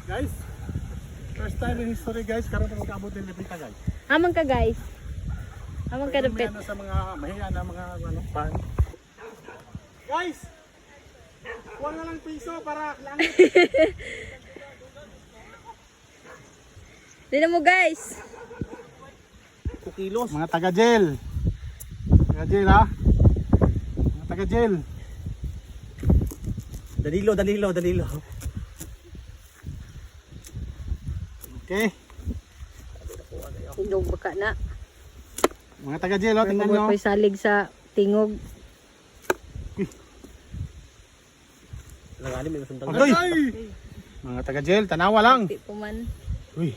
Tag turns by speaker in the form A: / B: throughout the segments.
A: Guys, first time in history guys, karon na magkaabot din lebita guys.
B: Amang ka guys. Amang ka dapit.
A: Ano sa mga mahiya na mga ano, farm. Guys, kuha na lang piso para langit.
B: Dito mo guys.
A: 2 kilos. Mga taga-gel. Taga-gel ha. Mga taga-gel. Danilo. Okay.
B: Tingog baka na.
A: Mga taga-gel oh, tingnan nyo.
B: Ko'y salig sa tingog.
A: Agoy! Mga taga-gel, tanawa lang.
B: Di po man.
A: Uy.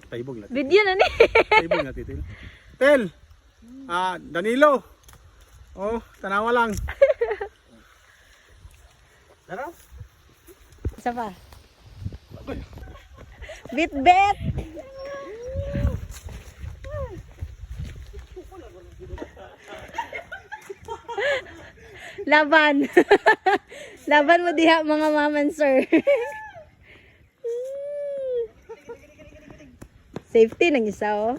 A: Paibog natin.
B: Video na ni.
A: Paibog natin. Tel. Danilo. Oh, tanawa lang. Tara.
B: Isa pa. Bit. Laban. Laban mo diha mga maman sir. Safety nang isa oh.